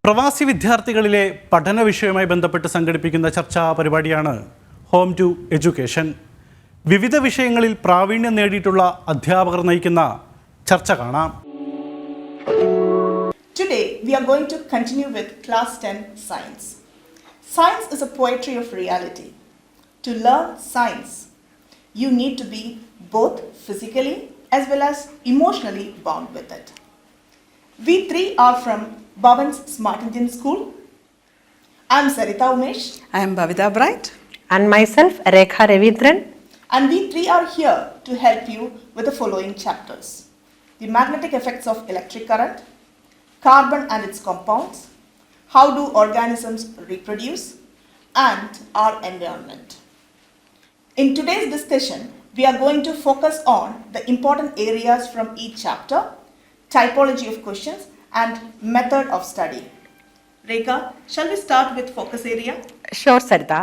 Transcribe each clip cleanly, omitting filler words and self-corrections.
പ്രവാസി വിദ്യാർത്ഥികളിലെ പഠന വിഷയവുമായി ബന്ധപ്പെട്ട് സംഘടിപ്പിക്കുന്ന ചർച്ചാ പരിപാടിയാണ് ഹോം ടു എഡ്യൂക്കേഷൻ. വിവിധ വിഷയങ്ങളിൽ പ്രാവീണ്യം നേടിയിട്ടുള്ള അധ്യാപകർ നയിക്കുന്ന ചർച്ച കാണാം. Today we are going to continue with class 10 science. Science is a poetry of reality. To learn science, you need to be both physically as well as emotionally bound with it. We three are from Bhavan's Smart Indian School. I am Sarita Umesh. I am Bhavita Bright. And myself, Rekha Ravindran. And we three are here to help you with the following chapters: the magnetic effects of electric current, carbon and its compounds, how do organisms reproduce, and our environment. In today's discussion, we are going to focus on the important areas from each chapter, typology of questions, and method of study. Rekha, shall we start with focus area? Sure, Sarita.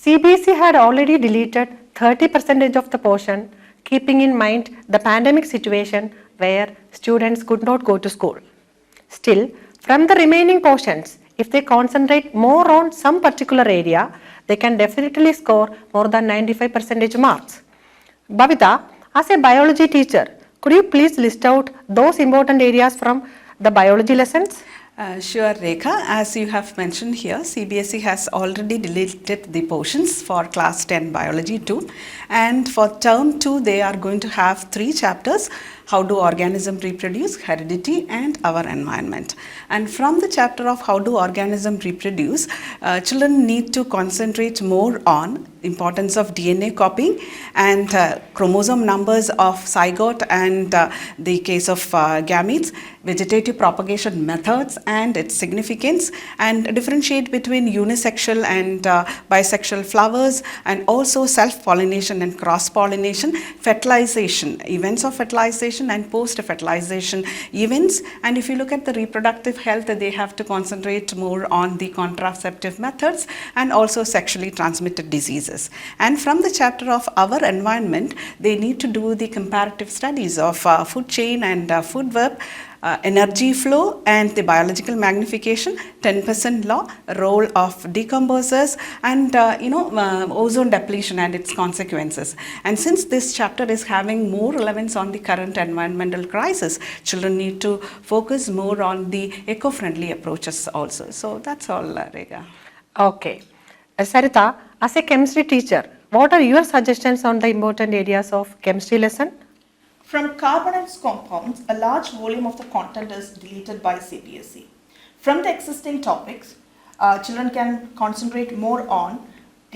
CBSE had already deleted 30% of the portion, keeping in mind the pandemic situation where students could not go to school. Still, from the remaining portions, if they concentrate more on some particular area, they can definitely score more than 95% marks. Bhavita, as a biology teacher, could you please list out those important areas from the biology lessons? Sure, Rekha. As you have mentioned here, CBSE has already deleted the portions for class 10 biology 2, and for term 2 they are going to have 3 chapters: how do organisms reproduce, heredity, and our environment. And from the chapter of how do organisms reproduce, children need to concentrate more on importance of DNA copying and chromosome numbers of zygote and the case of gametes, vegetative propagation methods and its significance, and differentiate between unisexual and bisexual flowers, and also self-pollination and cross-pollination, fertilization, events of fertilization and post-fertilization events. And if you look at the reproductive health, they have to concentrate more on the contraceptive methods and also sexually transmitted diseases. And from the chapter of our environment, they need to do the comparative studies of food chain and food web, energy flow and the biological magnification, 10% law, role of decomposers, and ozone depletion and its consequences. And since this chapter is having more relevance on the current environmental crisis, children need to focus more on the eco-friendly approaches also. So that's all, Rekha. Okay. Sarita, as a chemistry teacher, what are your suggestions on the important areas of chemistry lesson? From carbon and its compounds, a large volume of the content is deleted by CBSE. From the existing topics, children can concentrate more on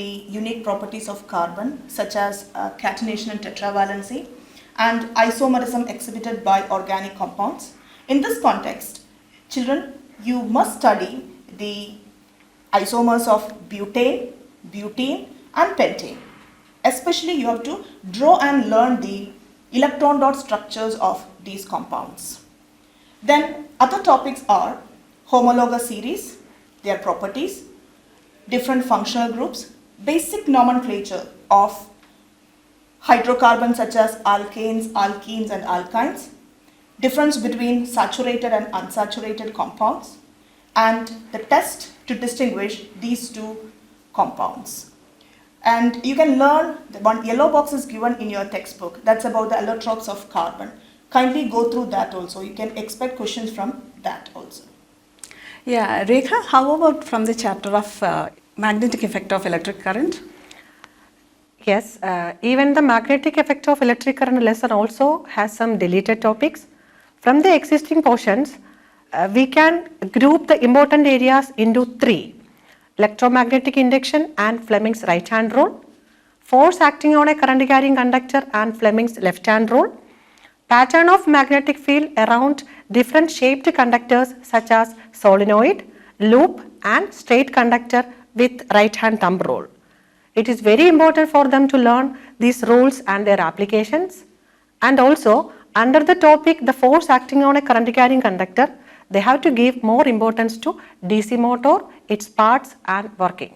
the unique properties of carbon, such as catenation and tetravalency, and isomerism exhibited by organic compounds. In this context, children, you must study the isomers of butane, butene, and pentane. Especially, you have to draw and learn the electron dot structures of these compounds. Then other topics are homologous series, their properties, different functional groups, basic nomenclature of hydrocarbons such as alkanes, alkenes, and alkynes, difference between saturated and unsaturated compounds, and the test to distinguish these two compounds. And you can learn, the one yellow box is given in your textbook, that's about the allotropes of carbon. Kindly go through that also. You can expect questions from that also. Yeah, Rekha, how about from the chapter of magnetic effect of electric current? Yes, even the magnetic effect of electric current lesson also has some deleted topics. From the existing portions, we can group the important areas into 3: electromagnetic induction and Fleming's right hand rule, force acting on a current carrying conductor and Fleming's left hand rule, pattern of magnetic field around different shaped conductors such as solenoid, loop, and straight conductor with right hand thumb rule. It is very important for them to learn these rules and their applications. And also, under the topic the force acting on a current carrying conductor, they have to give more importance to DC motor, its parts and working.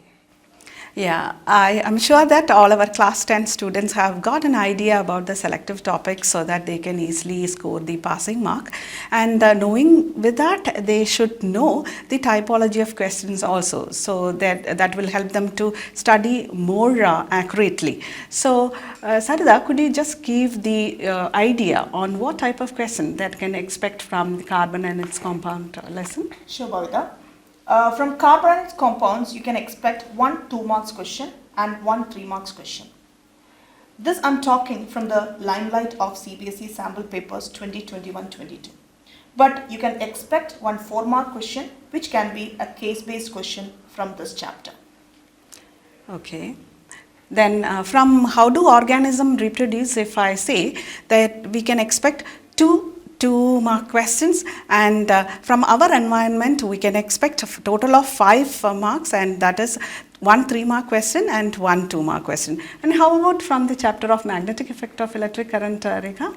Yeah, I am sure that all our class 10 students have got an idea about the selective topics so that they can easily score the passing mark. And knowing with that, they should know the typology of questions also, so that will help them to study more accurately. So, Sarada, could you just give the idea on what type of question that can expect from the carbon and its compound lesson? Sure, Bhavita. From carbon and its compounds, you can expect one 2 marks question and one 3 marks question. This I'm talking from the limelight of CBSE sample papers 2021-22. But you can expect one 4 mark question, which can be a case-based question from this chapter. Okay. Then from how do organisms reproduce, if I say that we can expect two mark questions, and from our environment we can expect a total of 5 marks, and that is one 3 mark question and one 2 mark question. And how about from the chapter of magnetic effect of electric current, Rekha?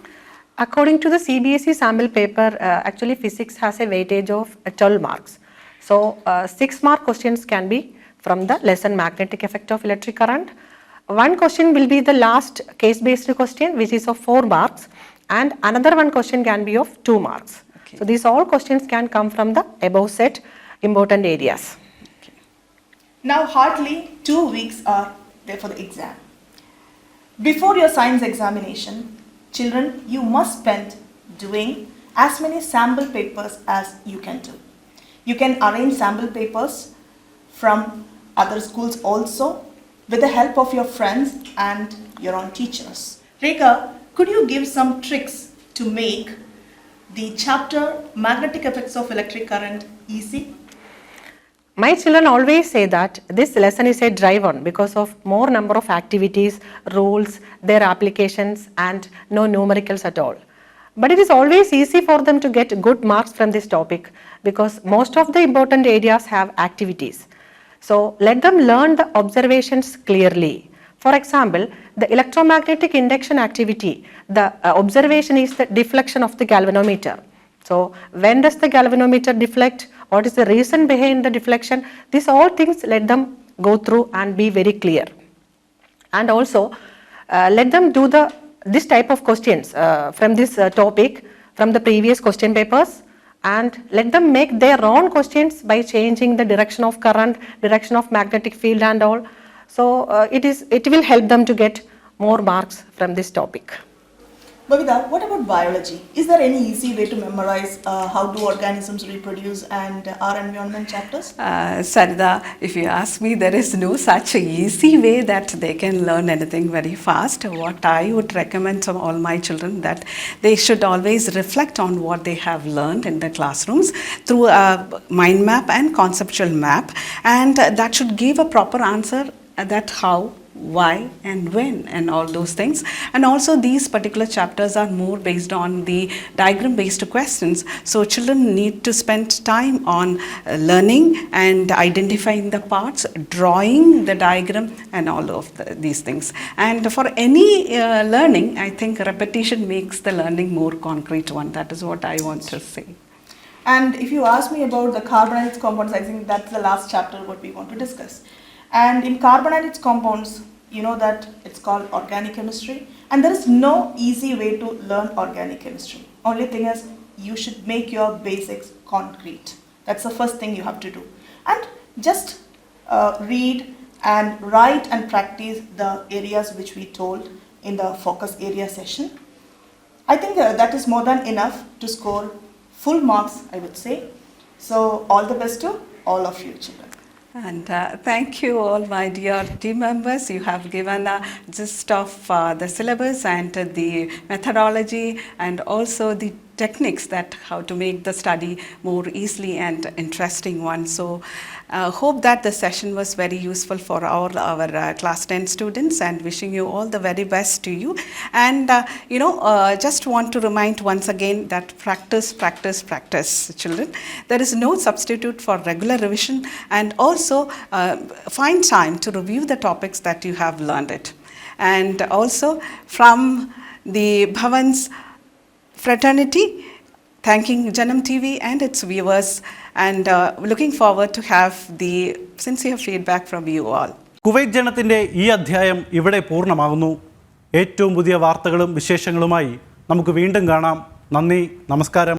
According to the CBSE sample paper, actually physics has a weightage of 12 marks. So 6 mark questions can be from the lesson magnetic effect of electric current. One question will be the last case-based question, which is of 4 marks, and another one question can be of 2 marks. Okay. So these all questions can come from the above set important areas. Okay. Now hardly 2 weeks are there for the exam. Before your science examination, children, you must spend doing as many sample papers as you can do. You can arrange sample papers from other schools also with the help of your friends and your own teachers. Rekha, could you give some tricks to make the chapter magnetic effects of electric current easy? My children always say that this lesson is a drive on because of more number of activities, rules, their applications, and no numericals at all. But it is always easy for them to get good marks from this topic because most of the important areas have activities. So let them learn the observations clearly. For example, the electromagnetic induction activity, the observation is the deflection of the galvanometer. So when does the galvanometer deflect? What is the reason behind the deflection? These all things let them go through and be very clear. And also let them do this type of questions from this topic from the previous question papers, and let them make their own questions by changing the direction of current, direction of magnetic field and all. So it will help them to get more marks from this topic. Bhavita, what about biology? Is there any easy way to memorize how do organisms reproduce and our environment chapters? Sarida, if you ask me, there is no such easy way that they can learn anything very fast. What I would recommend to all my children that they should always reflect on what they have learned in the classrooms through a mind map and conceptual map, and that should give a proper answer that how, why and when and all those things. And also these particular chapters are more based on the diagram based questions, so children need to spend time on learning and identifying the parts, drawing the diagram and all of these things. And for any learning, I think repetition makes the learning more concrete one. That is what I want to say. And if you ask me about the carbon and its compounds, I think that's the last chapter what we want to discuss. And in carbon and its compounds, you know that it's called organic chemistry, and there is no easy way to learn organic chemistry. Only thing is you should make your basics concrete. That's the first thing you have to do. And just read and write and practice the areas which we told in the focus area session. I think that is more than enough to score full marks, I would say. So all the best to all of you children. And thank you all my dear team members. You have given a gist of the syllabus and the methodology and also the techniques that how to make the study more easily and interesting one. So hope that the session was very useful for our class 10 students, and wishing you all the very best to you. And just want to remind once again that practice children. There is no substitute for regular revision, and also find time to review the topics that you have learned it. And also from the Bhavan's fraternity, thanking Janam TV and its viewers, and looking forward to have the sincere feedback from you all. Kuwait ജനത്തിൻ്റെ ഈ അധ്യായം ഇവിടെ പൂർണ്ണമാകുന്നു. ഏറ്റവും പുതിയ വാർത്തകളും വിശേഷങ്ങളുമായി നമുക്ക് വീണ്ടും കാണാം. നന്ദി, നമസ്കാരം.